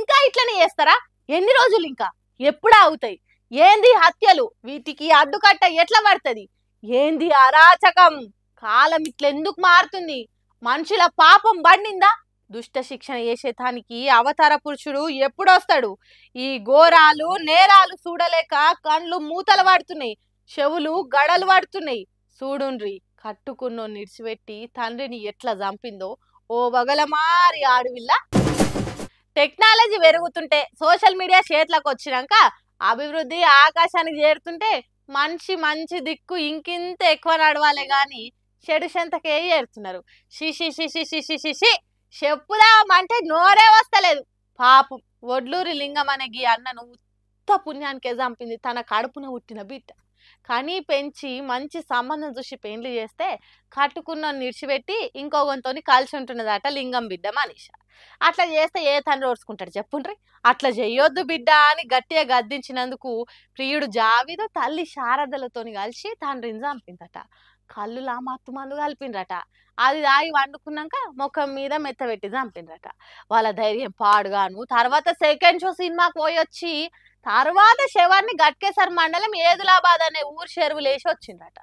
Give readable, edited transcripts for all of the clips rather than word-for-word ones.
ఇంకా ఇట్లనే చేస్తారా? ఎన్ని రోజులు ఇంకా? ఎప్పుడు ఆగుతాయి? ఏంది హత్యలు? వీటికి అడ్డుకట్ట ఎట్లా పడుతుంది? ఏంది అరాచకం? కాలం ఇట్లెందుకు మారుతుంది? మనుషుల పాపం బండిందా? దుష్ట శిక్షణ చేసేటానికి అవతార పురుషుడు ఎప్పుడొస్తాడు? ఈ ఘోరాలు నేరాలు చూడలేక కండ్లు మూతలు పడుతున్నాయి, చెవులు గడలు పడుతున్నాయి. చూడుండ్రి, కట్టుకున్నో నిడిచిపెట్టి తండ్రిని ఎట్లా చంపిందో ఓ వగలమారి ఆడవిల్ల. టెక్నాలజీ పెరుగుతుంటే, సోషల్ మీడియా చేతులకు వచ్చినాక అభివృద్ధి ఆకాశానికి చేరుతుంటే మనిషి మంచి దిక్కు ఇంకింత ఎక్కువ నడవాలే గాని చెడు చెంతకే చేరుతున్నారు. షిషి షిషి షిషి షిషి చెప్పుదామంటే నోరే వస్తలేదు. పాపం వడ్లూరి లింగం అనే గీ అన్నను ఉత్త పుణ్యానికే చంపింది తన కడుపున పుట్టిన బిడ్డ. కనీ పెంచి మంచి సంబంధం చూసి పెళ్లి చేస్తే కట్టుకున్న నిడిచిపెట్టి ఇంకొకరితోని కలిసి ఉంటున్నదట లింగం బిడ్డ మనీష. అట్లా చేస్తే ఏ తండ్రి ఓర్చుకుంటాడు చెప్పుండ్రి? అట్లా చెయ్యొద్దు బిడ్డ అని గట్టిగా గద్దించినందుకు ప్రియుడు జావిదు తల్లి శారదలతోని కలిసి తండ్రిని చంపిందట. కళ్ళులా మత్తు మందు కలిపిండ్రట. అది తాగి వండుకున్నాక ముఖం మీద మెత్తబెట్టి చంపిండ్రట. వాళ్ళ ధైర్యం పాడుగాను తర్వాత సెకండ్ షో సినిమాకి పోయొచ్చి తర్వాత శవాన్ని గట్కేసర్ మండలం ఏదులాబాద్ అనే ఊరు చెరువులేసి వచ్చిందట.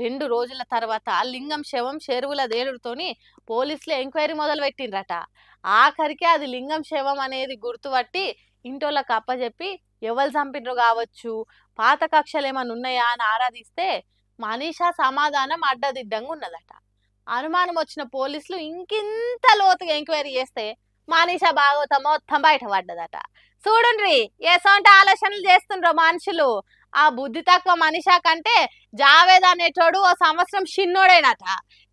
2 రోజుల తర్వాత లింగం శవం చెరువుల దేడుతోని పోలీసులు ఎంక్వైరీ మొదలు పెట్టిండ్రట. ఆఖరికి అది లింగం శవం అనేది గుర్తుపట్టి ఇంటోళ్ళకి అప్పచెప్పి ఎవరు చంపిండ్రు కావచ్చు, పాత కక్షలు ఏమైనా ఉన్నాయా అని ఆరాధిస్తే మనీషా సమాధానం అడ్డదిడ్డంగా ఉన్నదట. అనుమానం వచ్చిన పోలీసులు ఇంకింత లోతుగా ఎంక్వైరీ చేస్తే మనీషా భాగవతం మొత్తం బయటపడ్డదట. చూడండి ఎసొంటి ఆలోచనలు చేస్తుండ్రో మనుషులు. ఆ బుద్ధి తక్కువ మనీషా కంటే జావేద్ అనేటోడు ఓ సంవత్సరం చిన్నోడేనట.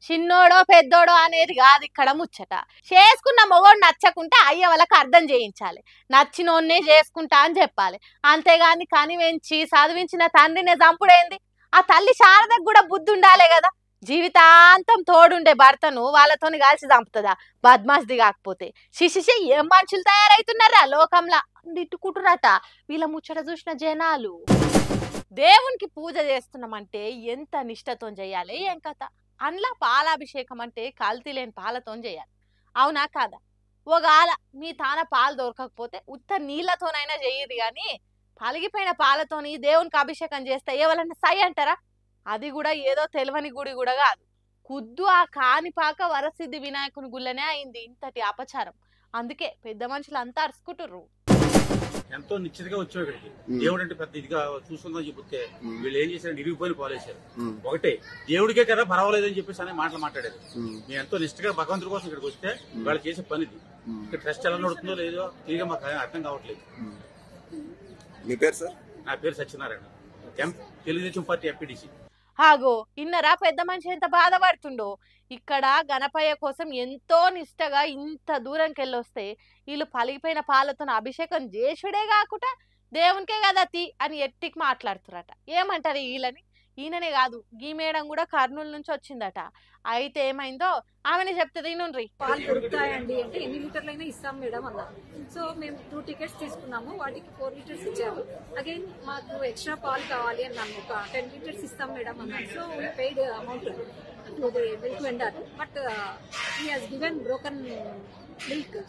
చిన్నోడో పెద్దోడో అనేది కాదు ఇక్కడ ముచ్చట. చేసుకున్న మొగోడు నచ్చకుంటే అయ్య వాళ్ళకి అర్థం చేయించాలి, నచ్చినోన్నే చేసుకుంటా అని చెప్పాలి. అంతేగాని కని వెంచి చదివించిన తండ్రినే చంపుడేంది? ఆ తల్లి శారదకు కూడా బుద్ధి ఉండాలే కదా. జీవితాంతం తోడుండే భర్తను వాళ్ళతోని కలిసి చంపుతుందా బద్మాస్ది కాకపోతే? శిశిషి ఏం మనుషులు తయారైతున్నారా లోకంలా తిట్టుకుంటురట వీళ్ళ ముచ్చట చూసిన జనాలు. దేవునికి పూజ చేస్తున్నామంటే ఎంత నిష్టతో చేయాలి ఏం కథ? అందులో పాలాభిషేకం అంటే కల్తీ లేని పాలతో చేయాలి, అవునా కాదా? ఒకవేళ మీ తాన పాలు దొరకకపోతే ఉత్త నీళ్ళతోనైనా చేయదు కానీ పలిగిపోయిన పాలతోని దేవునికి అభిషేకం చేస్తే ఎవరన్నా సై అంటారా? అది కూడా ఏదో తెలివని గుడి కూడా కాదు, కుద్దు ఆ కానిపాక వరసిద్ధి వినాయకుని గుళ్ళనే అయింది ఇంతటి అపచారం. అందుకే పెద్ద మనుషులు అంతా అరుచుకుంటుర్రు. ఎంతో నిశ్చితగా వచ్చావు ఇక్కడికి. దేవుడు అంటే పెద్ద ఇదిగా చూసుకుందని చెప్తే వీళ్ళు ఏం చేశారు, నిరిగిపోయిన పాలేశారు. ఒకటే దేవుడికే కదా పర్వాలేదని చెప్పేసి అనే మాటలు మాట్లాడారు. మేము ఎంతో నిష్ఠగా భగవంతుడి కోసం ఇక్కడికి వస్తే వాళ్ళు చేసే పనిది. ఇక్కడ ట్రస్ట్ ఎలా నడుతుందో లేదో తిరిగి మాకు అర్థం కావట్లేదు. మీ పేరు సార్? నా పేరు సత్యనారాయణ, తెలుగుదేశం పార్టీ ఎంపీటీసీ. హాగో ఇన్నరా పెద్ద మనిషి ఎంత బాధపడుతుండో. ఇక్కడ గణపయ్య కోసం ఎంతో నిష్టగా ఇంత దూరంకి వెళ్ళొస్తే వీళ్ళు పలిగిపోయిన పాలతో అభిషేకం చేసుడే కాకుండా దేవునికే కదా తీ అని ఎట్టికి మాట్లాడుతురట. ఏమంటారు వీళ్ళని? ఈయననే కాదు గీ మేడం కూడా కర్నూలు నుంచి వచ్చిందట. అయితే ఏమైందో ఆమెనే చెప్తుంది నుండ్రి. పాలు దొరుకుతాయండి అంటే ఎన్ని లీటర్లైనా ఇస్తాం మేడం అన్న. సో మేము 2 టికెట్స్ తీసుకున్నాము, వాటికి 4 లీటర్స్ ఇచ్చారు. అగైన్ మాకు ఎక్స్ట్రా పాలు కావాలి అన్నాను, ఒక 10 లీటర్స్ ఇస్తాం మేడం అన్నాను. So we paid amount to the milk vendor, but he has given broken milk.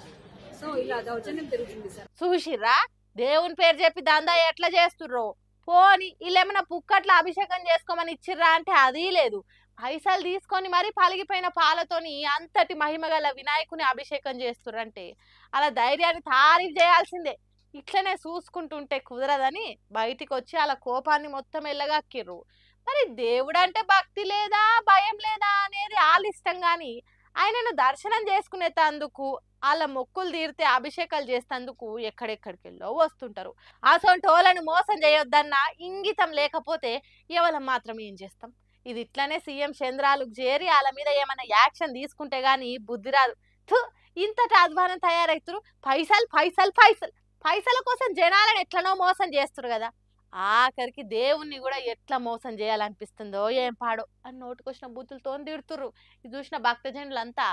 So ఇలా దౌర్జన్యం జరుగుతుంది సార్. చూసిర్రా దేవుని పేరు చెప్పి దందా ఎట్లా చేస్తుర్రో. పోని వీళ్ళేమన్నా పుక్కట్ల అభిషేకం చేసుకోమని ఇచ్చిర్రా అంటే అది లేదు, పైసలు తీసుకొని మరి పలిగిపోయిన పాలతోని అంతటి మహిమ గల వినాయకుని అభిషేకం చేస్తుర్రంటే అలా ధైర్యాన్ని తారీఫ్ చేయాల్సిందే. ఇట్లనే చూసుకుంటుంటే కుదరదని బయటికి వచ్చి అలా కోపాన్ని మొత్తం ఎల్లగక్కిర్రు. మరి దేవుడు అంటే భక్తి లేదా భయం లేదా అనేది వాళ్ళ ఇష్టం కానీ ఆయనను దర్శనం చేసుకునేటందుకు వాళ్ళ మొక్కులు తీరితే అభిషేకాలు చేసేందుకు ఎక్కడెక్కడికెళ్ళో వస్తుంటారు. అసొంటోళ్ళను మోసం చేయొద్దన్న ఇంగితం లేకపోతే ఎవరం మాత్రం ఏం చేస్తాం? ఇది ఇట్లనే సీఎం చంద్రాలకు చేరి వాళ్ళ మీద ఏమైనా యాక్షన్ తీసుకుంటే గానీ బుద్ధి రాదు. ఇంతటి అధ్వానం తయారవుతారు. పైసలు పైసలు పైసలు పైసల కోసం జనాలను ఎట్లనో మోసం చేస్తారు కదా. ఆఖరికి దేవుణ్ణి కూడా ఎట్లా మోసం చేయాలనిపిస్తుందో ఏం పాడో అని నోటుకొచ్చిన బుద్ధులతో తిడుతుర్రు. ఇది చూసిన భక్తజనులంతా